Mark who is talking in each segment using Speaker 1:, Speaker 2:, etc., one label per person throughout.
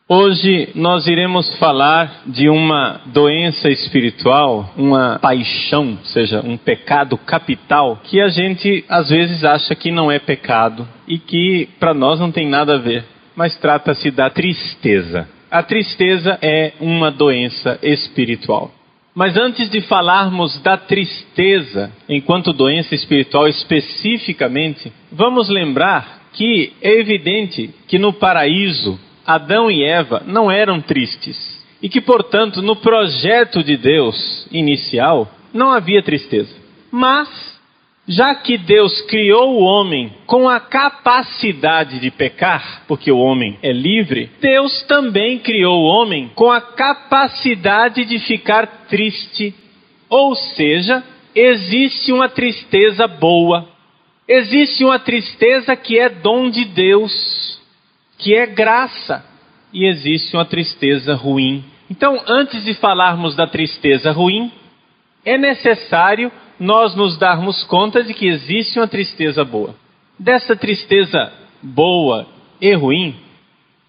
Speaker 1: Hoje nós iremos falar de uma doença espiritual, uma paixão, ou seja, um pecado capital, que a gente às vezes acha que não é pecado e que para nós não tem nada a ver, mas trata-se da tristeza. A tristeza é uma doença espiritual. Mas antes de falarmos da tristeza enquanto doença espiritual especificamente, vamos lembrar que é evidente que no paraíso Adão e Eva não eram tristes e que, portanto, no projeto de Deus inicial não havia tristeza. Mas, já que Deus criou o homem com a capacidade de pecar, porque o homem é livre, Deus também criou o homem com a capacidade de ficar triste. Ou seja, existe uma tristeza boa, existe uma tristeza que é dom de Deus, que é graça, e existe uma tristeza ruim. Então, antes de falarmos da tristeza ruim, é necessário nós nos darmos conta de que existe uma tristeza boa. Dessa tristeza boa e ruim,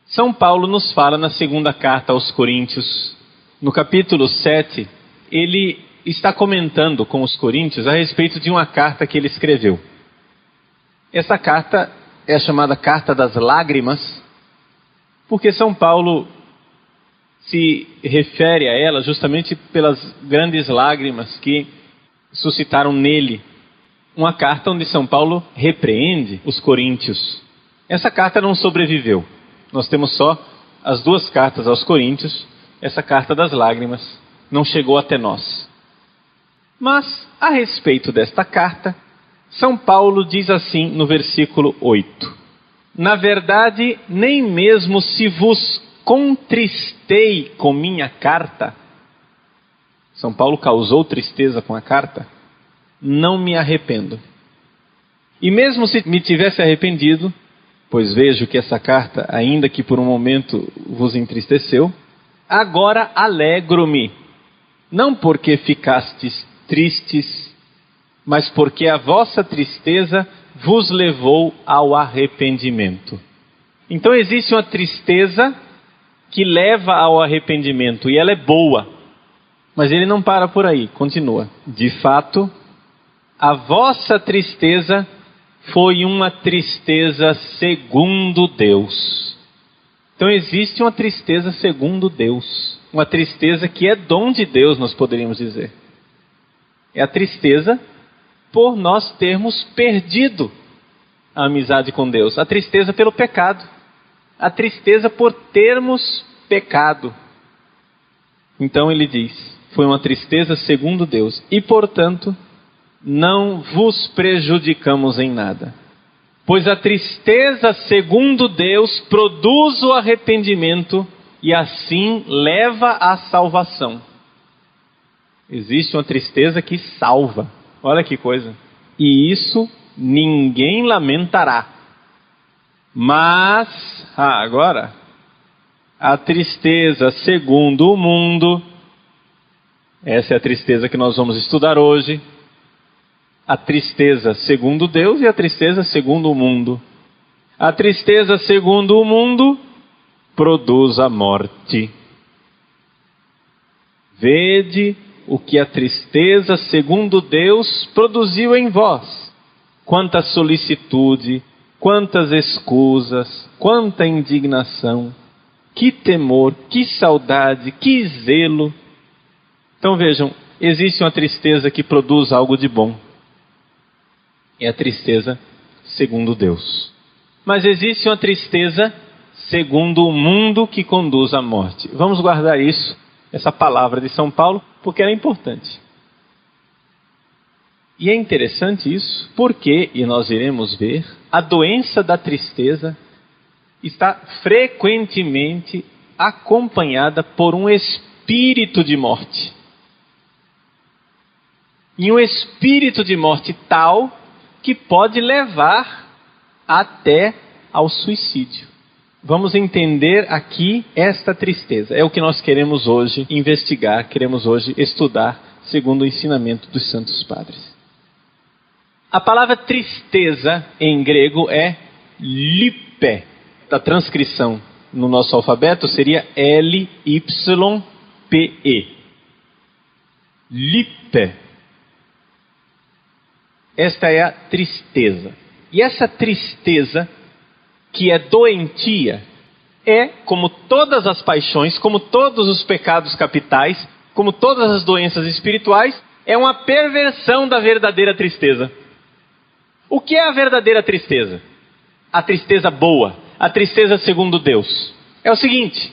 Speaker 1: São Paulo nos fala na segunda carta aos Coríntios. No capítulo 7, ele está comentando com os coríntios a respeito de uma carta que ele escreveu. Essa carta é a chamada Carta das Lágrimas, porque São Paulo se refere a ela justamente pelas grandes lágrimas que suscitaram nele. Uma carta onde São Paulo repreende os coríntios. Essa carta não sobreviveu. Nós temos só as duas cartas aos coríntios. Essa carta das lágrimas não chegou até nós. Mas, a respeito desta carta, São Paulo diz assim no versículo 8: Na verdade, nem mesmo se vos contristei com minha carta, São Paulo causou tristeza com a carta, não me arrependo. E mesmo se me tivesse arrependido, pois vejo que essa carta, ainda que por um momento vos entristeceu, agora alegro-me, não porque ficastes tristes, mas porque a vossa tristeza vos levou ao arrependimento. Então existe uma tristeza que leva ao arrependimento, e ela é boa. Mas ele não para por aí, continua. De fato, a vossa tristeza foi uma tristeza segundo Deus. Então existe uma tristeza segundo Deus. Uma tristeza que é dom de Deus, nós poderíamos dizer. É a tristeza por nós termos perdido a amizade com Deus. A tristeza pelo pecado. A tristeza por termos pecado. Então ele diz: foi uma tristeza segundo Deus, e portanto não vos prejudicamos em nada. Pois a tristeza segundo Deus produz o arrependimento e assim leva à salvação. Existe uma tristeza que salva. Olha que coisa. E isso ninguém lamentará. Mas, agora, a tristeza segundo o mundo, essa é a tristeza que nós vamos estudar hoje. A tristeza segundo Deus e a tristeza segundo o mundo. A tristeza segundo o mundo produz a morte. Vede o que a tristeza segundo Deus produziu em vós. Quanta solicitude, quantas escusas, quanta indignação, que temor, que saudade, que zelo. Então vejam, existe uma tristeza que produz algo de bom. É a tristeza segundo Deus. Mas existe uma tristeza segundo o mundo que conduz à morte. Vamos guardar isso, essa palavra de São Paulo, porque ela é importante. E é interessante isso, porque, e nós iremos ver, a doença da tristeza está frequentemente acompanhada por um espírito de morte. E um espírito de morte tal que pode levar até ao suicídio. Vamos entender aqui esta tristeza. É o que nós queremos hoje investigar, queremos hoje estudar, segundo o ensinamento dos Santos Padres. A palavra tristeza em grego é lipé. Da transcrição no nosso alfabeto seria L-Y-P-E. Lippe. Esta é a tristeza. E essa tristeza, que é doentia, é, como todas as paixões, como todos os pecados capitais, como todas as doenças espirituais, é uma perversão da verdadeira tristeza. O que é a verdadeira tristeza? A tristeza boa, a tristeza segundo Deus. É o seguinte: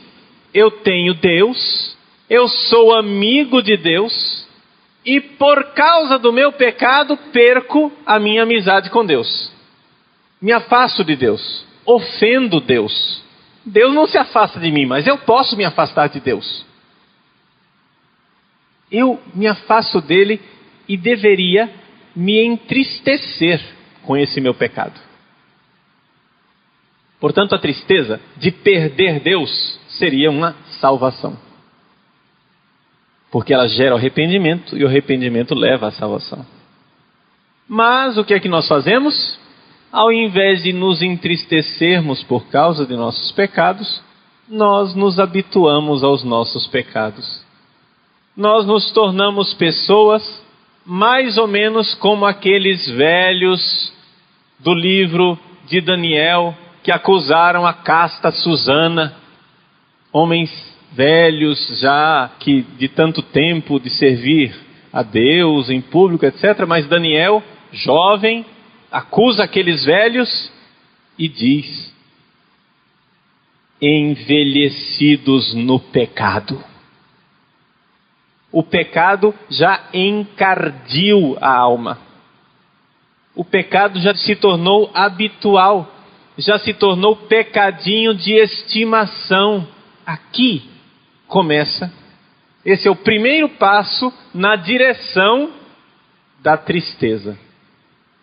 Speaker 1: eu tenho Deus, eu sou amigo de Deus, e por causa do meu pecado perco a minha amizade com Deus. Me afasto de Deus, ofendo Deus. Deus não se afasta de mim, mas eu posso me afastar de Deus. Eu me afasto dele e deveria me entristecer com esse meu pecado. Portanto, a tristeza de perder Deus seria uma salvação. Porque ela gera o arrependimento e o arrependimento leva à salvação. Mas o que é que nós fazemos? Ao invés de nos entristecermos por causa de nossos pecados, nós nos habituamos aos nossos pecados. Nós nos tornamos pessoas mais ou menos como aqueles velhos do livro de Daniel que acusaram a casta Susana, homens velhos já que de tanto tempo de servir a Deus em público, etc. Mas Daniel, jovem, acusa aqueles velhos e diz: envelhecidos no pecado. O pecado já encardiu a alma. O pecado já se tornou habitual, já se tornou pecadinho de estimação. Aqui começa, esse é o primeiro passo na direção da tristeza.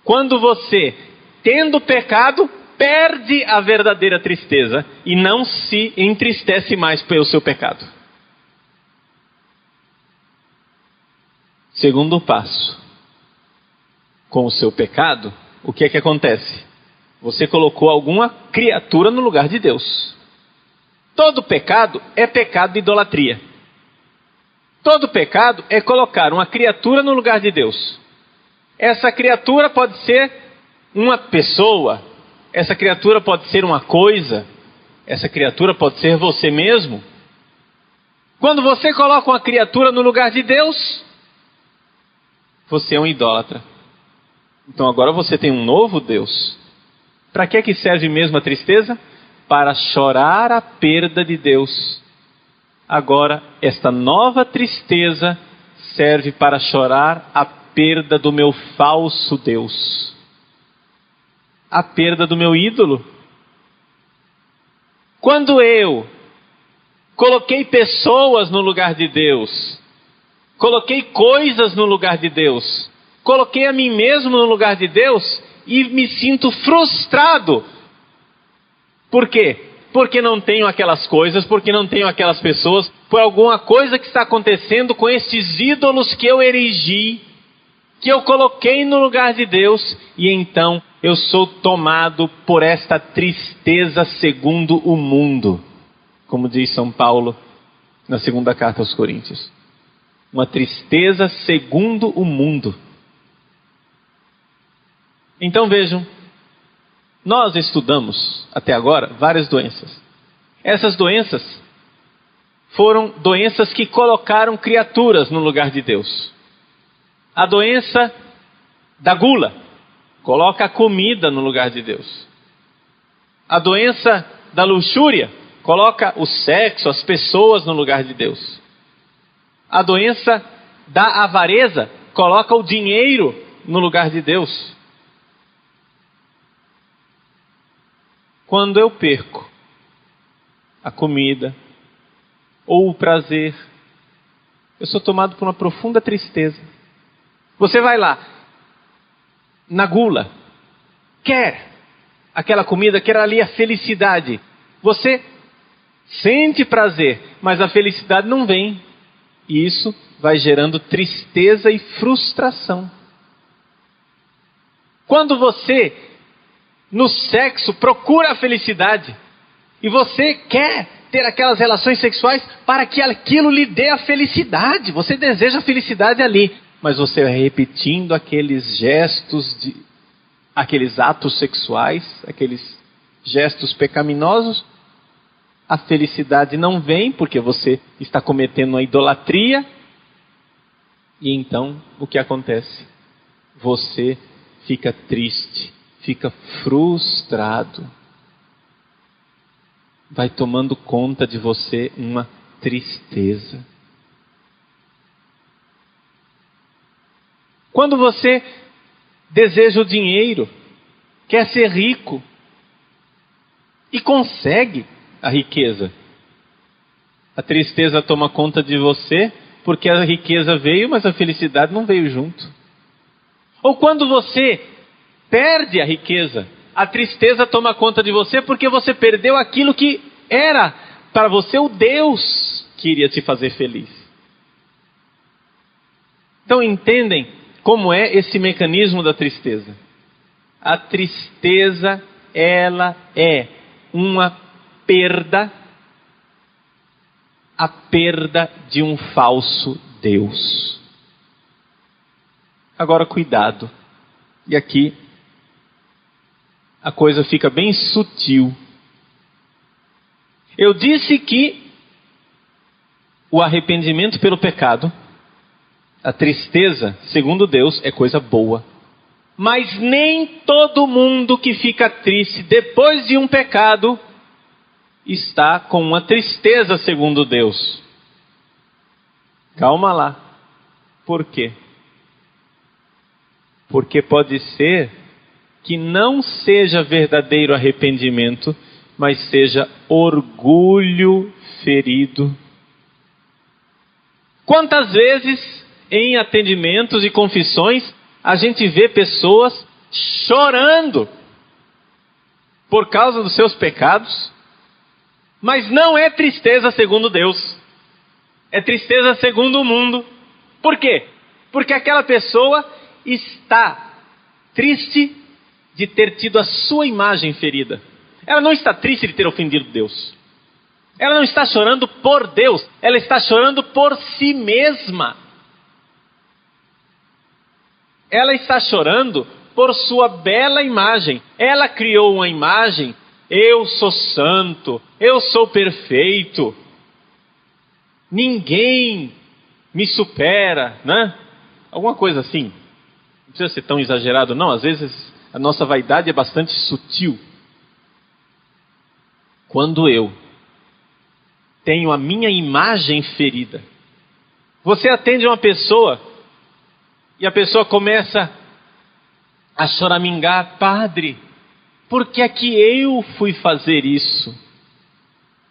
Speaker 1: Quando você, tendo pecado, perde a verdadeira tristeza e não se entristece mais pelo seu pecado. Segundo passo. Com o seu pecado, o que é que acontece? Você colocou alguma criatura no lugar de Deus. Todo pecado é pecado de idolatria. Todo pecado é colocar uma criatura no lugar de Deus. Essa criatura pode ser uma pessoa, essa criatura pode ser uma coisa, essa criatura pode ser você mesmo. Quando você coloca uma criatura no lugar de Deus, você é um idólatra. Então agora você tem um novo Deus. Para que serve mesmo a tristeza? Para chorar a perda de Deus. Agora, esta nova tristeza serve para chorar a perda do meu falso Deus. A perda do meu ídolo. Quando eu coloquei pessoas no lugar de Deus, coloquei coisas no lugar de Deus, coloquei a mim mesmo no lugar de Deus e me sinto frustrado. Por quê? Porque não tenho aquelas coisas, porque não tenho aquelas pessoas, por alguma coisa que está acontecendo com estes ídolos que eu erigi, que eu coloquei no lugar de Deus, e então eu sou tomado por esta tristeza segundo o mundo, como diz São Paulo na segunda carta aos Coríntios. Uma tristeza segundo o mundo. Então vejam, nós estudamos até agora várias doenças. Essas doenças foram doenças que colocaram criaturas no lugar de Deus. A doença da gula coloca a comida no lugar de Deus. A doença da luxúria coloca o sexo, as pessoas no lugar de Deus. A doença da avareza coloca o dinheiro no lugar de Deus. Quando eu perco a comida ou o prazer, eu sou tomado por uma profunda tristeza. Você vai lá, na gula, quer aquela comida, quer ali a felicidade. Você sente prazer, mas a felicidade não vem. E isso vai gerando tristeza e frustração. Quando você, no sexo, procura a felicidade, E você quer ter aquelas relações sexuais para que aquilo lhe dê a felicidade. Você deseja a felicidade ali. Mas você vai repetindo aqueles gestos, aqueles atos sexuais, aqueles gestos pecaminosos. A felicidade não vem porque você está cometendo uma idolatria. E então, o que acontece? Você fica triste, fica frustrado. Vai tomando conta de você uma tristeza. Quando você deseja o dinheiro, quer ser rico e consegue a riqueza, a tristeza toma conta de você porque a riqueza veio, mas a felicidade não veio junto. Ou quando você perde a riqueza, a tristeza toma conta de você porque você perdeu aquilo que era para você o Deus que iria te fazer feliz. Então entendem como é esse mecanismo da tristeza? A tristeza, ela é uma perda, a perda de um falso Deus. Agora cuidado, e aqui a coisa fica bem sutil. Eu disse que o arrependimento pelo pecado, a tristeza, segundo Deus, é coisa boa. Mas nem todo mundo que fica triste depois de um pecado está com uma tristeza segundo Deus. Calma lá. Por quê? Porque pode ser que não seja verdadeiro arrependimento, mas seja orgulho ferido. Quantas vezes em atendimentos e confissões a gente vê pessoas chorando por causa dos seus pecados, mas não é tristeza segundo Deus, é tristeza segundo o mundo. Por quê? Porque aquela pessoa está triste de ter tido a sua imagem ferida. Ela não está triste de ter ofendido Deus. Ela não está chorando por Deus, ela está chorando por si mesma. Ela está chorando por sua bela imagem. Ela criou uma imagem: eu sou santo, eu sou perfeito, ninguém me supera, né? Alguma coisa assim. Não precisa ser tão exagerado, não. Às vezes a nossa vaidade é bastante sutil. Quando eu tenho a minha imagem ferida, você atende uma pessoa e a pessoa começa a choramingar: padre, por que é que eu fui fazer isso?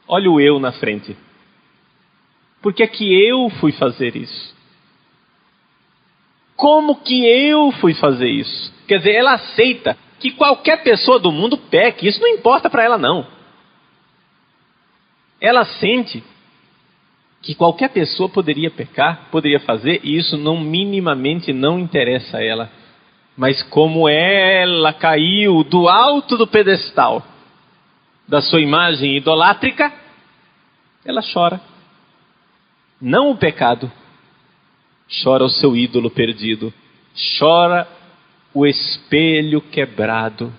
Speaker 1: Olha o eu na frente. Por que é que eu fui fazer isso? Como que eu fui fazer isso? Quer dizer, ela aceita que qualquer pessoa do mundo peque, isso não importa para ela não. Ela sente que qualquer pessoa poderia pecar, poderia fazer, e isso minimamente não interessa a ela. Mas como ela caiu do alto do pedestal da sua imagem idolátrica, ela chora. Não o pecado, chora o seu ídolo perdido, chora o espelho quebrado,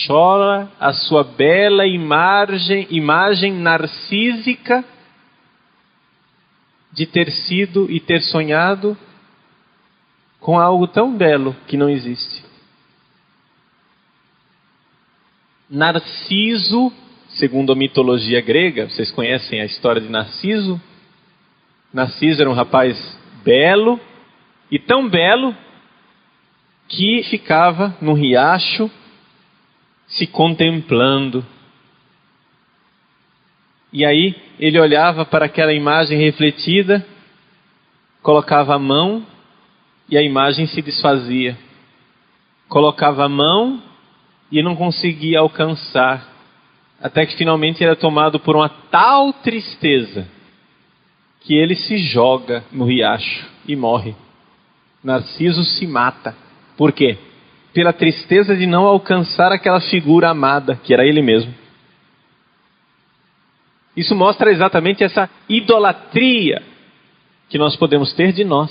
Speaker 1: chora a sua bela imagem narcísica de ter sido e ter sonhado com algo tão belo que não existe. Narciso, segundo a mitologia grega, vocês conhecem a história de Narciso? Narciso era um rapaz belo, e tão belo que ficava num riacho se contemplando. E aí ele olhava para aquela imagem refletida, colocava a mão e a imagem se desfazia. Colocava a mão e não conseguia alcançar, até que finalmente era tomado por uma tal tristeza que ele se joga no riacho e morre. Narciso se mata. Por quê? Pela tristeza de não alcançar aquela figura amada, que era ele mesmo. Isso mostra exatamente essa idolatria que nós podemos ter de nós.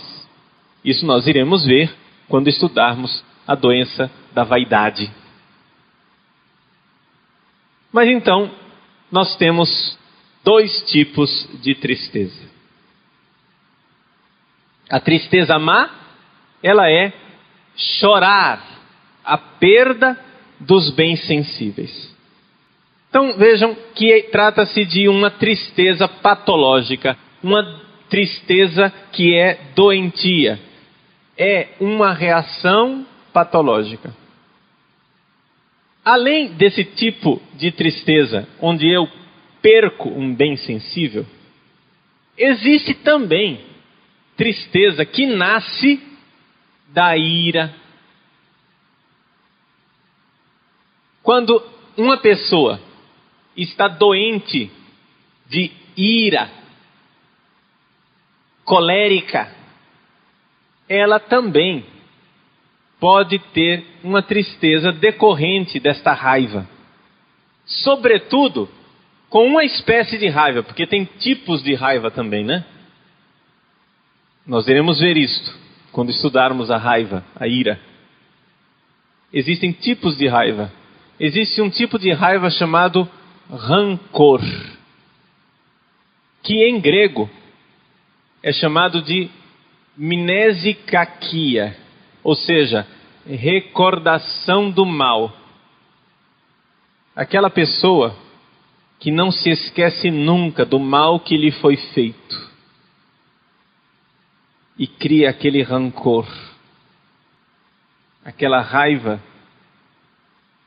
Speaker 1: Isso nós iremos ver quando estudarmos a doença da vaidade. Mas então, nós temos 2 tipos de tristeza. A tristeza má, ela é chorar a perda dos bens sensíveis. Então vejam que trata-se de uma tristeza patológica, uma tristeza que é doentia. É uma reação patológica. Além desse tipo de tristeza, onde eu perco um bem sensível, existe também tristeza que nasce da ira. Quando uma pessoa está doente de ira, colérica, ela também pode ter uma tristeza decorrente desta raiva. Sobretudo, com uma espécie de raiva, porque tem tipos de raiva também, né? Nós iremos ver isto quando estudarmos a raiva, a ira. Existem tipos de raiva. Existe um tipo de raiva chamado rancor, que em grego é chamado de mnesikakia, ou seja, recordação do mal. Aquela pessoa que não se esquece nunca do mal que lhe foi feito e cria aquele rancor, aquela raiva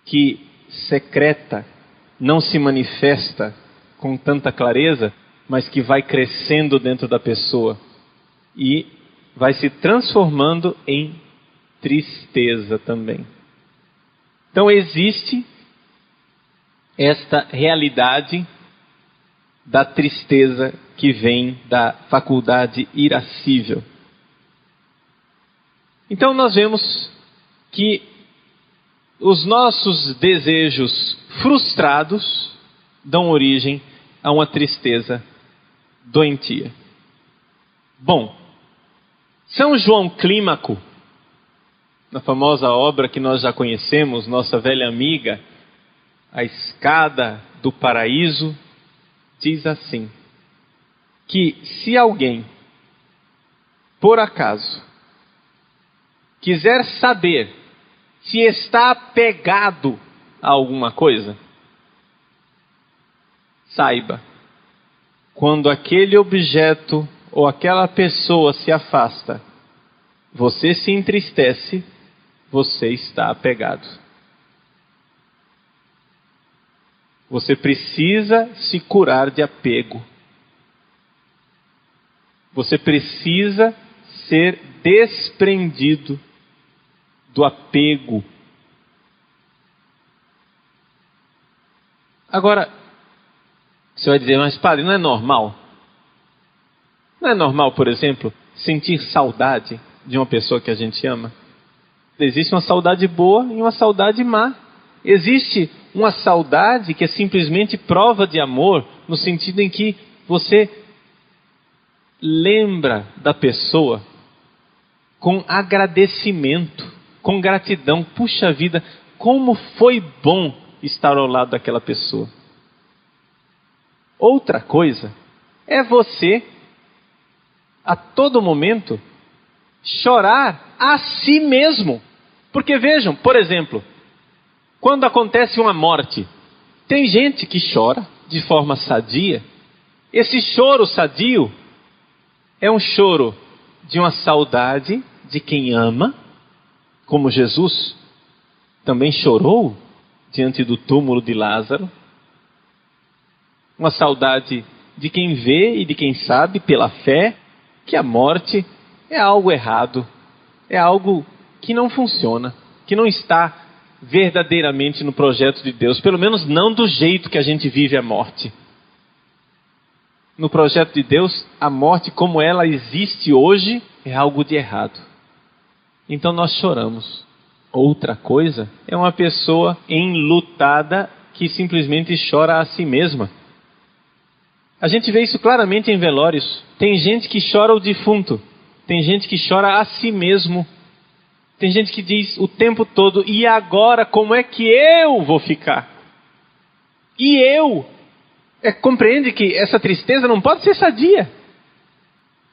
Speaker 1: que secreta, não se manifesta com tanta clareza, mas que vai crescendo dentro da pessoa e vai se transformando em tristeza também. Então existe esta realidade da tristeza que vem da faculdade irascível. Então nós vemos que os nossos desejos frustrados dão origem a uma tristeza doentia. Bom, São João Clímaco, na famosa obra que nós já conhecemos, nossa velha amiga, A Escada do Paraíso, diz assim, que se alguém, por acaso, quiser saber se está apegado a alguma coisa, saiba, quando aquele objeto ou aquela pessoa se afasta, você se entristece, você está apegado. Você precisa se curar de apego. Você precisa ser desprendido do apego. Agora, você vai dizer, mas padre, não é normal? Não é normal, por exemplo, sentir saudade de uma pessoa que a gente ama? Existe uma saudade boa e uma saudade má. Existe uma saudade que é simplesmente prova de amor, no sentido em que você lembra da pessoa com agradecimento, com gratidão. Puxa vida, como foi bom estar ao lado daquela pessoa. Outra coisa é você, a todo momento, chorar a si mesmo. Porque vejam, por exemplo, quando acontece uma morte, tem gente que chora de forma sadia. Esse choro sadio é um choro de uma saudade de quem ama, como Jesus também chorou diante do túmulo de Lázaro. Uma saudade de quem vê e de quem sabe pela fé que a morte é algo errado, é algo que não funciona, que não está verdadeiramente no projeto de Deus, pelo menos não do jeito que a gente vive a morte. No projeto de Deus, a morte como ela existe hoje é algo de errado. Então nós choramos. Outra coisa é uma pessoa enlutada que simplesmente chora a si mesma. A gente vê isso claramente em velórios. Tem gente que chora o defunto. Tem gente que chora a si mesmo. Tem gente que diz o tempo todo, e agora como é que eu vou ficar? E eu? Compreende que essa tristeza não pode ser sadia.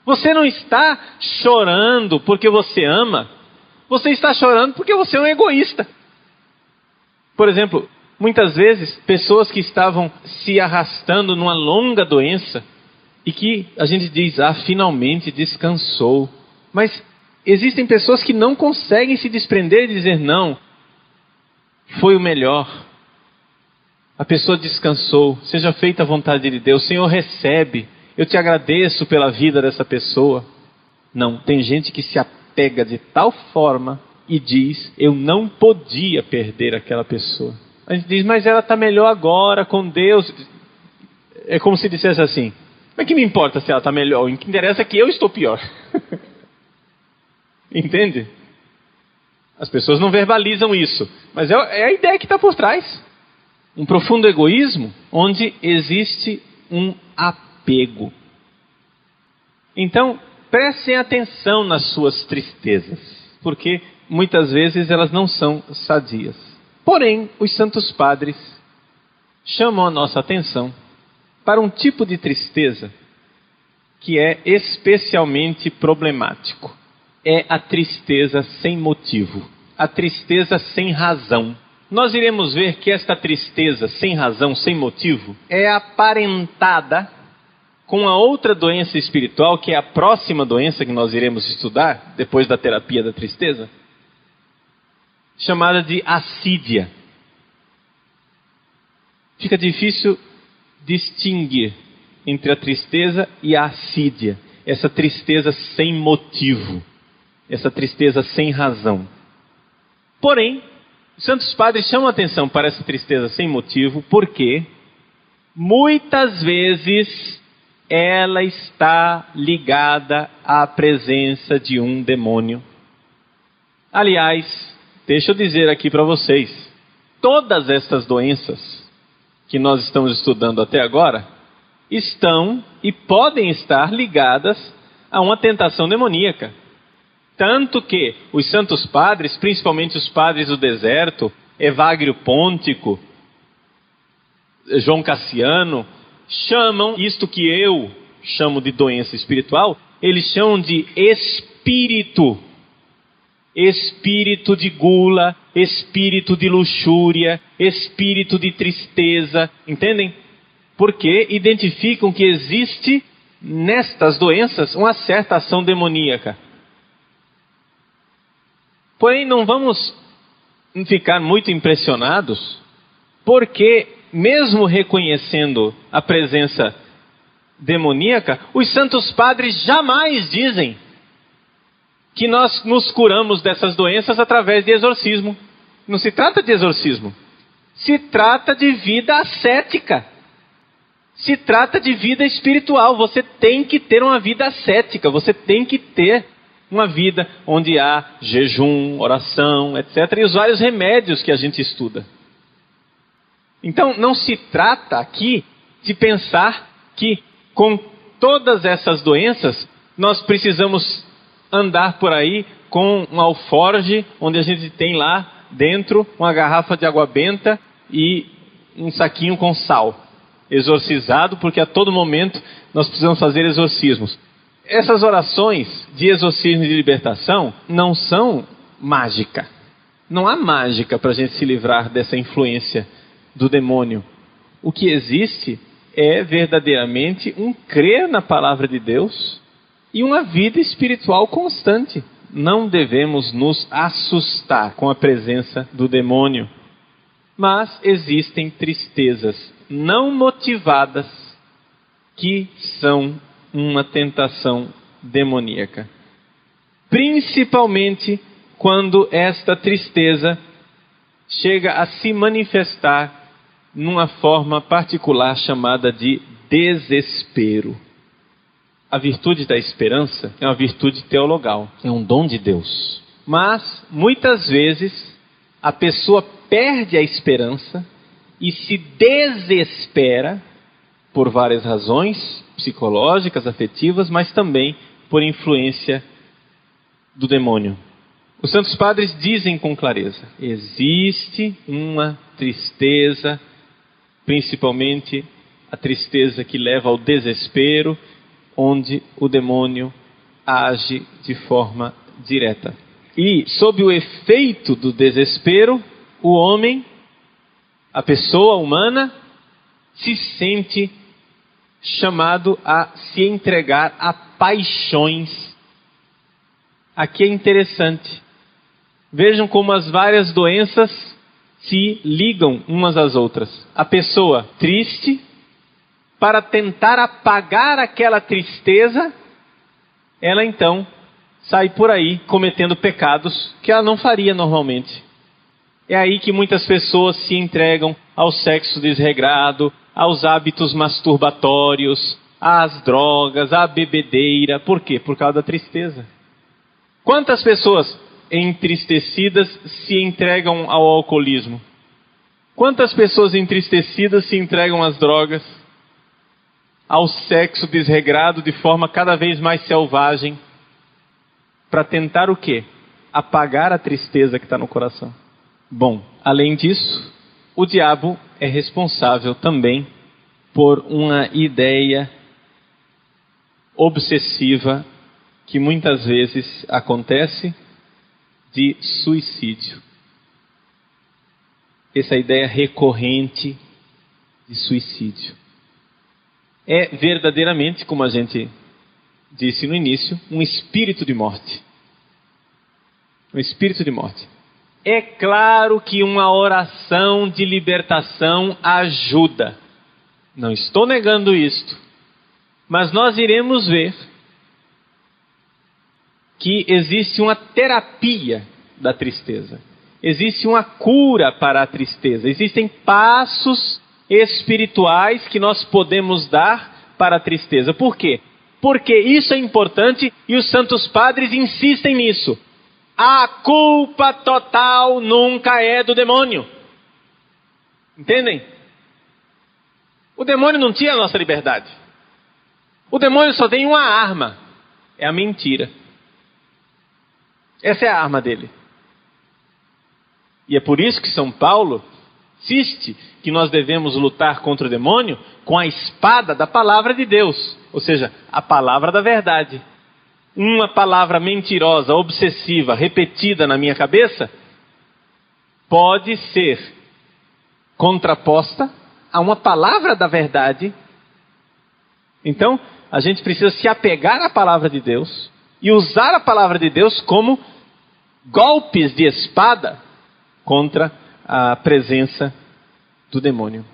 Speaker 1: Você não está chorando porque você ama. Você está chorando porque você é um egoísta. Por exemplo, muitas vezes, pessoas que estavam se arrastando numa longa doença e que a gente diz, finalmente descansou. Mas existem pessoas que não conseguem se desprender e dizer, não, foi o melhor. A pessoa descansou, seja feita a vontade de Deus, o Senhor recebe, eu te agradeço pela vida dessa pessoa. Não, tem gente que se apega de tal forma e diz, eu não podia perder aquela pessoa. A gente diz, mas ela está melhor agora com Deus. É como se dissesse assim, mas que me importa se ela está melhor, o que interessa é que eu estou pior. Entende? As pessoas não verbalizam isso, mas é a ideia que está por trás. Um profundo egoísmo onde existe um apego. Então, prestem atenção nas suas tristezas, porque muitas vezes elas não são sadias. Porém, os santos padres chamam a nossa atenção para um tipo de tristeza que é especialmente problemático. É a tristeza sem motivo, a tristeza sem razão. Nós iremos ver que esta tristeza sem razão, sem motivo, é aparentada com a outra doença espiritual, que é a próxima doença que nós iremos estudar, depois da terapia da tristeza, chamada de assídia. Fica difícil distinguir entre a tristeza e a assídia, essa tristeza sem motivo, essa tristeza sem razão. Porém, os santos padres chamam a atenção para essa tristeza sem motivo, porque muitas vezes ela está ligada à presença de um demônio. Aliás, deixa eu dizer aqui para vocês, todas essas doenças que nós estamos estudando até agora, estão e podem estar ligadas a uma tentação demoníaca. Tanto que os santos padres, principalmente os padres do deserto, Evagrio Pôntico, João Cassiano, chamam isto que eu chamo de doença espiritual, eles chamam de espírito. Espírito de gula, espírito de luxúria, espírito de tristeza, entendem? Porque identificam que existe nestas doenças uma certa ação demoníaca. Porém, não vamos ficar muito impressionados, porque mesmo reconhecendo a presença demoníaca, os santos padres jamais dizem que nós nos curamos dessas doenças através de exorcismo. Não se trata de exorcismo. Se trata de vida ascética. Se trata de vida espiritual. Você tem que ter uma vida ascética. Você tem que ter uma vida onde há jejum, oração, etc. E os vários remédios que a gente estuda. Então, não se trata aqui de pensar que com todas essas doenças nós precisamos andar por aí com um alforge, onde a gente tem lá dentro uma garrafa de água benta e um saquinho com sal, exorcizado, porque a todo momento nós precisamos fazer exorcismos. Essas orações de exorcismo e de libertação não são mágica. Não há mágica para a gente se livrar dessa influência do demônio. O que existe é verdadeiramente um crer na palavra de Deus e uma vida espiritual constante. Não devemos nos assustar com a presença do demônio. Mas existem tristezas não motivadas que são uma tentação demoníaca. Principalmente quando esta tristeza chega a se manifestar numa forma particular chamada de desespero. A virtude da esperança é uma virtude teologal, é um dom de Deus. Mas, muitas vezes, a pessoa perde a esperança e se desespera por várias razões psicológicas, afetivas, mas também por influência do demônio. Os santos padres dizem com clareza: existe uma tristeza, principalmente a tristeza que leva ao desespero, onde o demônio age de forma direta. E, sob o efeito do desespero, o homem, a pessoa humana, se sente chamado a se entregar a paixões. Aqui é interessante. Vejam como as várias doenças se ligam umas às outras. A pessoa triste, para tentar apagar aquela tristeza, ela então sai por aí cometendo pecados que ela não faria normalmente. É aí que muitas pessoas se entregam ao sexo desregrado, aos hábitos masturbatórios, às drogas, à bebedeira. Por quê? Por causa da tristeza. Quantas pessoas entristecidas se entregam ao alcoolismo? Quantas pessoas entristecidas se entregam às drogas, ao sexo desregrado de forma cada vez mais selvagem, para tentar o quê? Apagar a tristeza que está no coração. Bom, além disso, o diabo é responsável também por uma ideia obsessiva que muitas vezes acontece de suicídio. Essa ideia recorrente de suicídio é verdadeiramente, como a gente disse no início, um espírito de morte. Um espírito de morte. É claro que uma oração de libertação ajuda. Não estou negando isto. Mas nós iremos ver que existe uma terapia da tristeza. Existe uma cura para a tristeza. Existem passos espirituais que nós podemos dar para a tristeza. Por quê? Porque isso é importante e os santos padres insistem nisso. A culpa total nunca é do demônio. Entendem? O demônio não tira a nossa liberdade. O demônio só tem uma arma. É a mentira. Essa é a arma dele. E é por isso que São Paulo insiste que nós devemos lutar contra o demônio com a espada da palavra de Deus. Ou seja, a palavra da verdade. Uma palavra mentirosa, obsessiva, repetida na minha cabeça, pode ser contraposta a uma palavra da verdade. Então, a gente precisa se apegar à palavra de Deus e usar a palavra de Deus como golpes de espada contra a presença do demônio.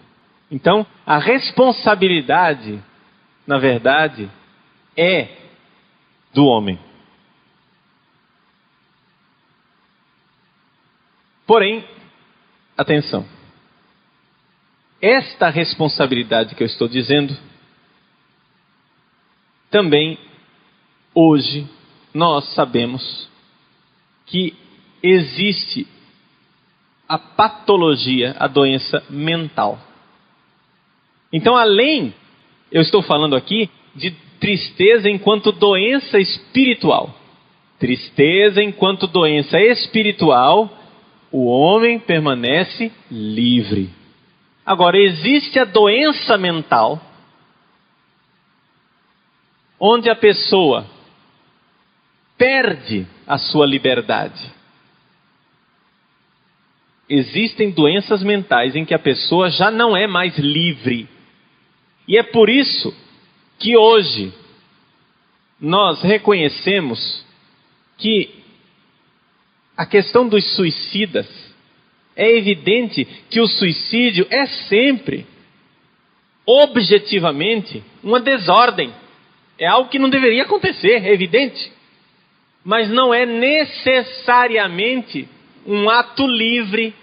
Speaker 1: Então, a responsabilidade, na verdade, é do homem. Porém, atenção. Esta responsabilidade que eu estou dizendo, também hoje nós sabemos que existe a patologia, a doença mental. Então, eu estou falando aqui de tristeza enquanto doença espiritual. Tristeza enquanto doença espiritual, o homem permanece livre. Agora, existe a doença mental, onde a pessoa perde a sua liberdade. Existem doenças mentais em que a pessoa já não é mais livre. E é por isso que hoje nós reconhecemos que a questão dos suicidas, é evidente que o suicídio é sempre, objetivamente, uma desordem. É algo que não deveria acontecer, é evidente. Mas não é necessariamente um ato livre.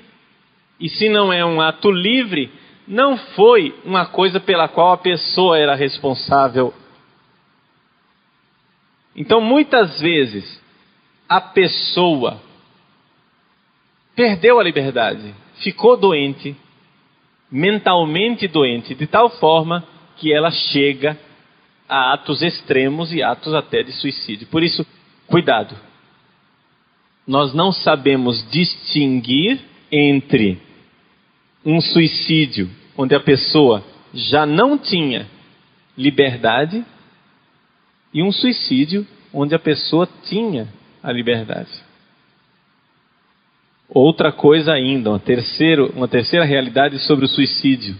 Speaker 1: E se não é um ato livre, não foi uma coisa pela qual a pessoa era responsável. Então, muitas vezes, a pessoa perdeu a liberdade, ficou doente, mentalmente doente, de tal forma que ela chega a atos extremos e atos até de suicídio. Por isso, cuidado. Nós não sabemos distinguir entre um suicídio onde a pessoa já não tinha liberdade e um suicídio onde a pessoa tinha a liberdade. Outra coisa ainda, uma terceira realidade sobre o suicídio.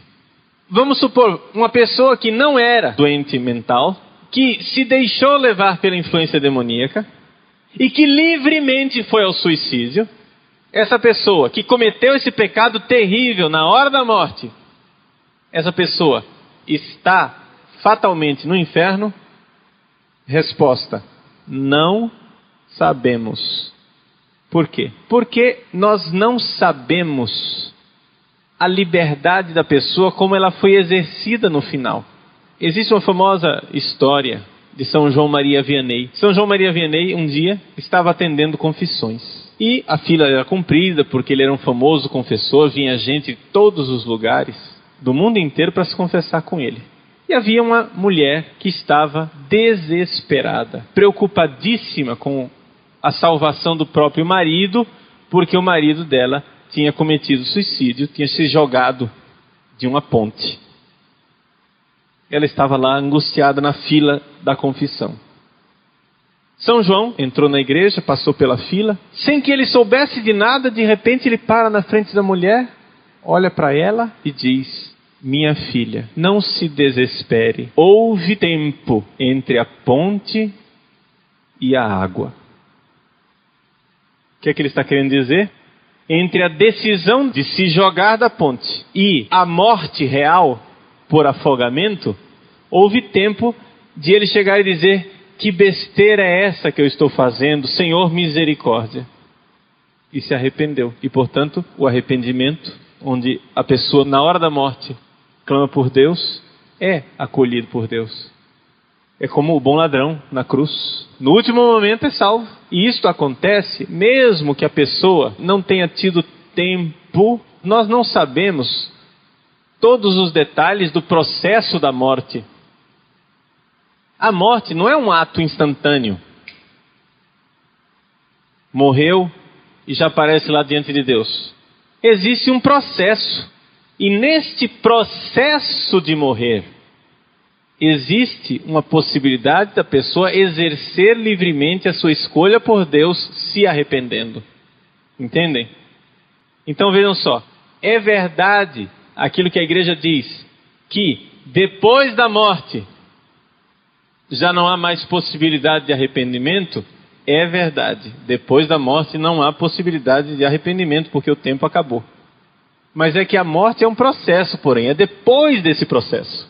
Speaker 1: Vamos supor uma pessoa que não era doente mental, que se deixou levar pela influência demoníaca e que livremente foi ao suicídio. Essa pessoa que cometeu esse pecado terrível na hora da morte, essa pessoa está fatalmente no inferno? Resposta: não sabemos. Por quê? Porque nós não sabemos a liberdade da pessoa como ela foi exercida no final. Existe uma famosa história de São João Maria Vianney. São João Maria Vianney um dia estava atendendo confissões. E a fila era comprida porque ele era um famoso confessor, vinha gente de todos os lugares do mundo inteiro para se confessar com ele. E havia uma mulher que estava desesperada, preocupadíssima com a salvação do próprio marido, porque o marido dela tinha cometido suicídio, tinha se jogado de uma ponte. Ela estava lá angustiada na fila da confissão. São João entrou na igreja, passou pela fila, sem que ele soubesse de nada, de repente ele para na frente da mulher, olha para ela e diz: minha filha, não se desespere, houve tempo entre a ponte e a água. O que é que ele está querendo dizer? Entre a decisão de se jogar da ponte e a morte real por afogamento, houve tempo de ele chegar e dizer: que besteira é essa que eu estou fazendo? Senhor, misericórdia. E se arrependeu. E, portanto, o arrependimento, onde a pessoa, na hora da morte, clama por Deus, é acolhido por Deus. É como o bom ladrão na cruz. No último momento é salvo. E isto acontece mesmo que a pessoa não tenha tido tempo. Nós não sabemos todos os detalhes do processo da morte. A morte não é um ato instantâneo. Morreu e já aparece lá diante de Deus. Existe um processo. E neste processo de morrer, existe uma possibilidade da pessoa exercer livremente a sua escolha por Deus, se arrependendo. Entendem? Então vejam só, é verdade aquilo que a igreja diz, que depois da morte já não há mais possibilidade de arrependimento? É verdade, depois da morte não há possibilidade de arrependimento, porque o tempo acabou. Mas é que a morte é um processo, porém, é depois desse processo.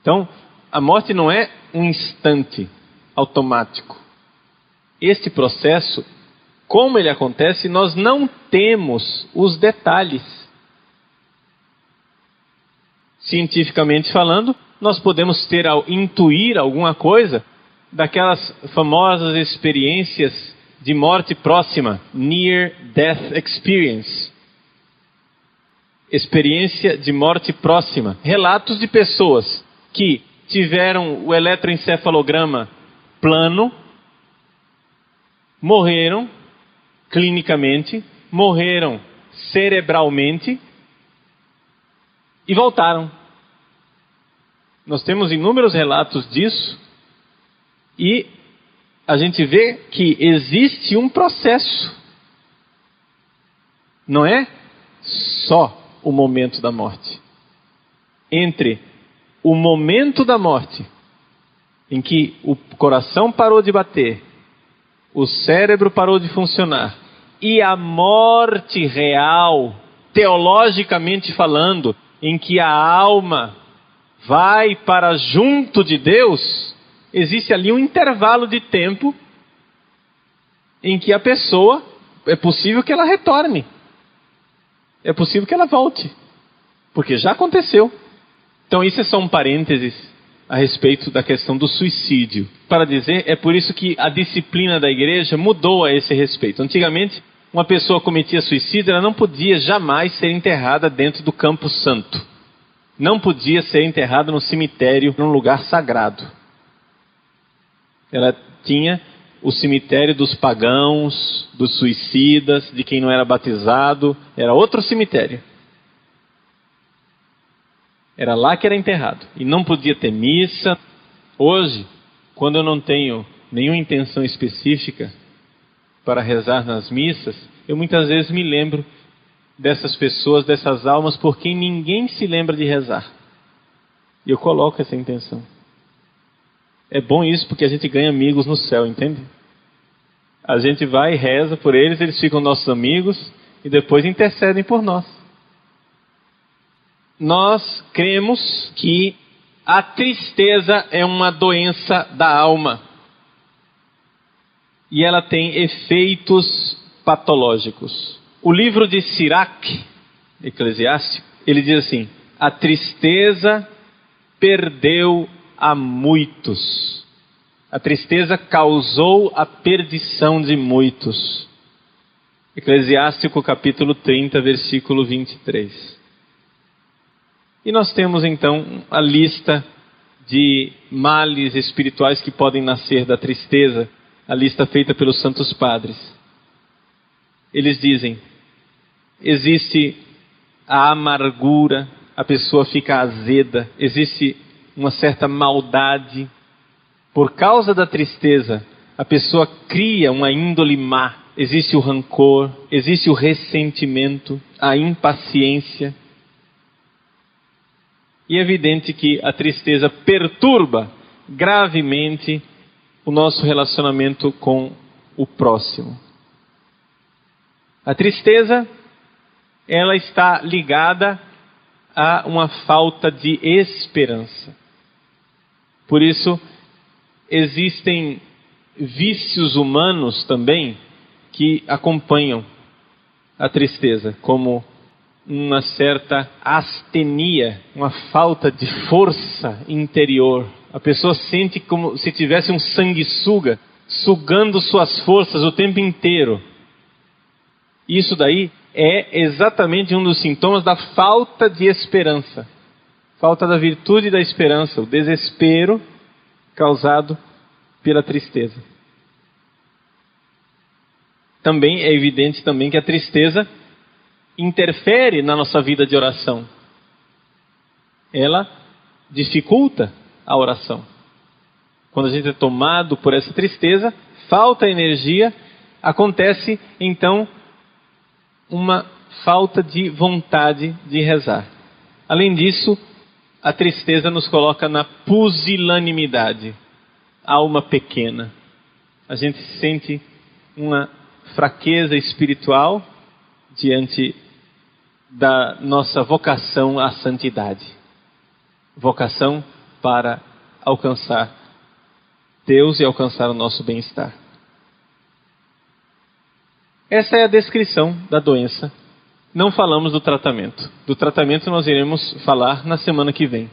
Speaker 1: Então, a morte não é um instante automático. Este processo, como ele acontece, nós não temos os detalhes. Cientificamente falando, nós podemos intuir alguma coisa daquelas famosas experiências de morte próxima, Near Death Experience. Experiência de morte próxima. Relatos de pessoas que tiveram o eletroencefalograma plano, morreram clinicamente, morreram cerebralmente e voltaram. Nós temos inúmeros relatos disso e a gente vê que existe um processo. Não é só o momento da morte. Entre o momento da morte, em que o coração parou de bater, o cérebro parou de funcionar, e a morte real, teologicamente falando, em que a alma vai para junto de Deus, existe ali um intervalo de tempo em que a pessoa, é possível que ela retorne. É possível que ela volte. Porque já aconteceu. Então isso é só um parênteses a respeito da questão do suicídio. Para dizer, é por isso que a disciplina da igreja mudou a esse respeito. Antigamente, uma pessoa cometia suicídio, ela não podia jamais ser enterrada dentro do campo santo. não podia ser enterrada no cemitério, num lugar sagrado. Ela tinha o cemitério dos pagãos, dos suicidas, de quem não era batizado. Era outro cemitério. Era lá que era enterrado. E não podia ter missa. Hoje, quando eu não tenho nenhuma intenção específica para rezar nas missas, eu muitas vezes me lembro dessas pessoas, dessas almas, por quem ninguém se lembra de rezar. E eu coloco essa intenção. É bom isso porque a gente ganha amigos no céu, entende? A gente vai e reza por eles, eles ficam nossos amigos e depois intercedem por nós. Nós cremos que a tristeza é uma doença da alma. E ela tem efeitos patológicos. O livro de Sirac, Eclesiástico, ele diz assim: a tristeza perdeu a muitos. A tristeza causou a perdição de muitos. Eclesiástico capítulo 30, versículo 23. E nós temos então a lista de males espirituais que podem nascer da tristeza, a lista feita pelos santos padres. Eles dizem: existe a amargura, a pessoa fica azeda, existe uma certa maldade. Por causa da tristeza, a pessoa cria uma índole má. Existe o rancor, existe o ressentimento, a impaciência. E é evidente que a tristeza perturba gravemente o nosso relacionamento com o próximo. A tristeza, ela está ligada a uma falta de esperança. Por isso, existem vícios humanos também que acompanham a tristeza, como uma certa astenia, uma falta de força interior. A pessoa sente como se tivesse um sanguessuga sugando suas forças o tempo inteiro. Isso daí é exatamente um dos sintomas da falta de esperança. Falta da virtude da esperança, o desespero causado pela tristeza. Também é evidente também que a tristeza interfere na nossa vida de oração. Ela dificulta a oração. Quando a gente é tomado por essa tristeza, falta energia, acontece então uma falta de vontade de rezar. Além disso, a tristeza nos coloca na pusilanimidade, alma pequena. A gente sente uma fraqueza espiritual diante da nossa vocação à santidade. Vocação para alcançar Deus e alcançar o nosso bem-estar. Essa é a descrição da doença. Não falamos do tratamento. Do tratamento nós iremos falar na semana que vem.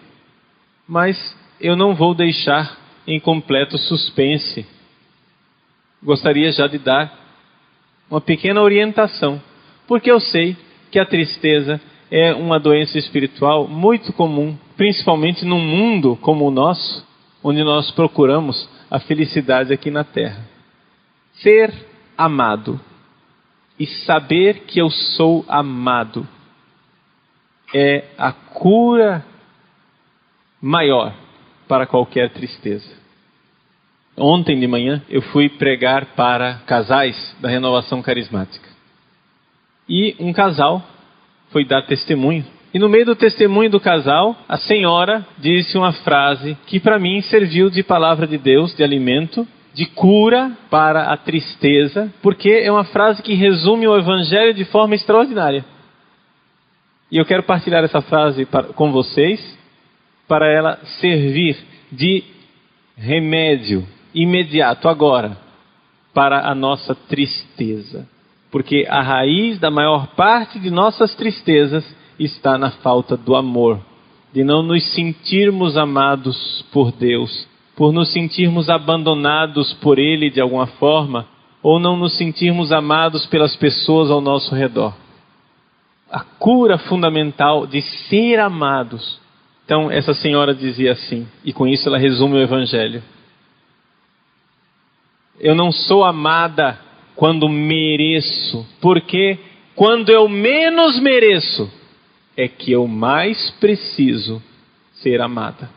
Speaker 1: Mas eu não vou deixar em completo suspense. Gostaria já de dar uma pequena orientação, porque eu sei que a tristeza é uma doença espiritual muito comum, principalmente num mundo como o nosso, onde nós procuramos a felicidade aqui na Terra. Ser amado e saber que eu sou amado é a cura maior para qualquer tristeza. Ontem de manhã eu fui pregar para casais da Renovação Carismática. E um casal foi dar testemunho. E no meio do testemunho do casal, a senhora disse uma frase que para mim serviu de palavra de Deus, de alimento, de cura para a tristeza, porque é uma frase que resume o Evangelho de forma extraordinária. E eu quero partilhar essa frase com vocês, para ela servir de remédio imediato agora para a nossa tristeza. Porque a raiz da maior parte de nossas tristezas está na falta do amor, de não nos sentirmos amados por Deus, por nos sentirmos abandonados por Ele de alguma forma, ou não nos sentirmos amados pelas pessoas ao nosso redor. A cura fundamental de ser amados Então, essa senhora dizia assim, e com isso ela resume o Evangelho: eu não sou amada quando mereço, porque quando eu menos mereço, é que eu mais preciso ser amada.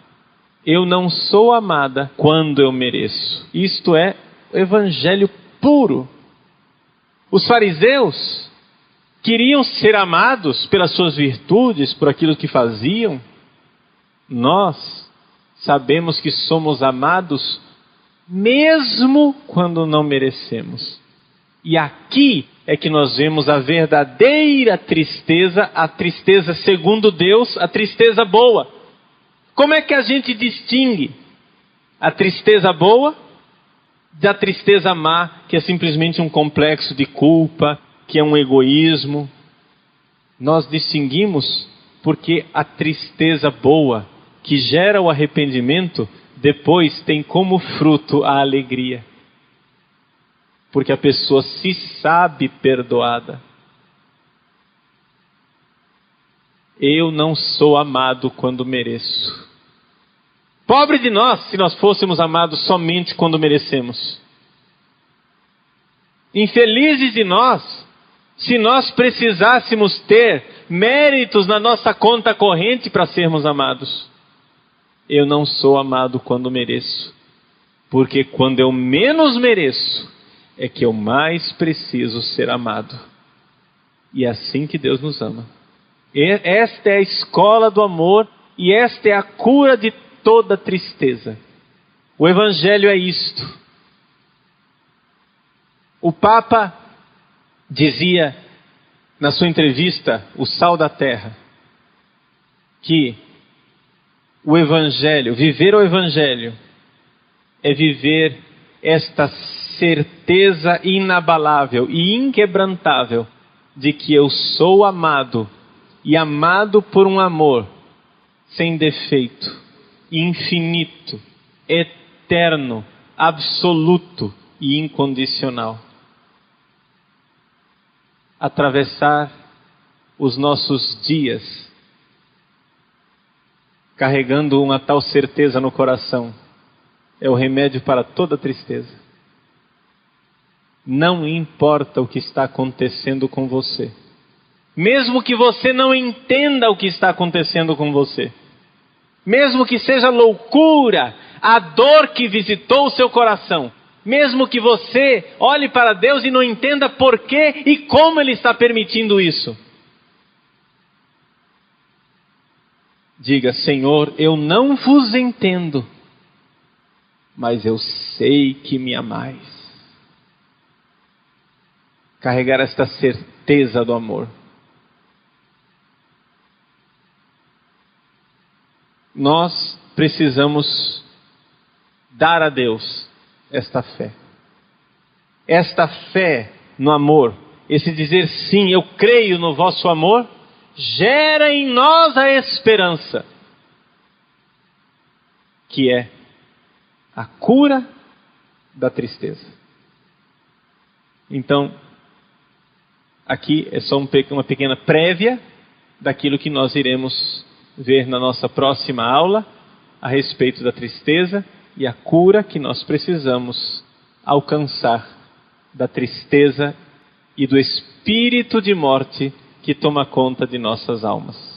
Speaker 1: Eu não sou amada quando eu mereço. Isto é o Evangelho puro. Os fariseus queriam ser amados pelas suas virtudes, por aquilo que faziam. Nós sabemos que somos amados mesmo quando não merecemos. E aqui é que nós vemos a verdadeira tristeza, a tristeza segundo Deus, a tristeza boa. Como é que a gente distingue a tristeza boa da tristeza má, que é simplesmente um complexo de culpa, que é um egoísmo? Nós distinguimos porque a tristeza boa, que gera o arrependimento, depois tem como fruto a alegria. Porque a pessoa se sabe perdoada. Eu não sou amado quando mereço. Pobre de nós, se nós fôssemos amados somente quando merecemos. Infelizes de nós, se nós precisássemos ter méritos na nossa conta corrente para sermos amados. Eu não sou amado quando mereço, porque quando eu menos mereço, é que eu mais preciso ser amado. E é assim que Deus nos ama. Esta é a escola do amor, e esta é a cura de toda tristeza. O Evangelho é isto. O Papa dizia na sua entrevista, O Sal da Terra, que o Evangelho, viver o Evangelho, é viver esta certeza inabalável e inquebrantável de que eu sou amado, e amado por um amor sem defeito, infinito, eterno, absoluto e incondicional. Atravessar os nossos dias carregando uma tal certeza no coração é o remédio para toda tristeza. Não importa o que está acontecendo com você, mesmo que você não entenda o que está acontecendo com você, mesmo que seja loucura a dor que visitou o seu coração, mesmo que você olhe para Deus e não entenda por que e como Ele está permitindo isso, diga: Senhor, eu não vos entendo, mas eu sei que me amais. Carregar esta certeza do amor. Nós precisamos dar a Deus esta fé. Esta fé no amor, esse dizer sim, eu creio no vosso amor, gera em nós a esperança, que é a cura da tristeza. Então, aqui é só uma pequena prévia daquilo que nós iremos ver na nossa próxima aula a respeito da tristeza e a cura que nós precisamos alcançar da tristeza e do espírito de morte que toma conta de nossas almas.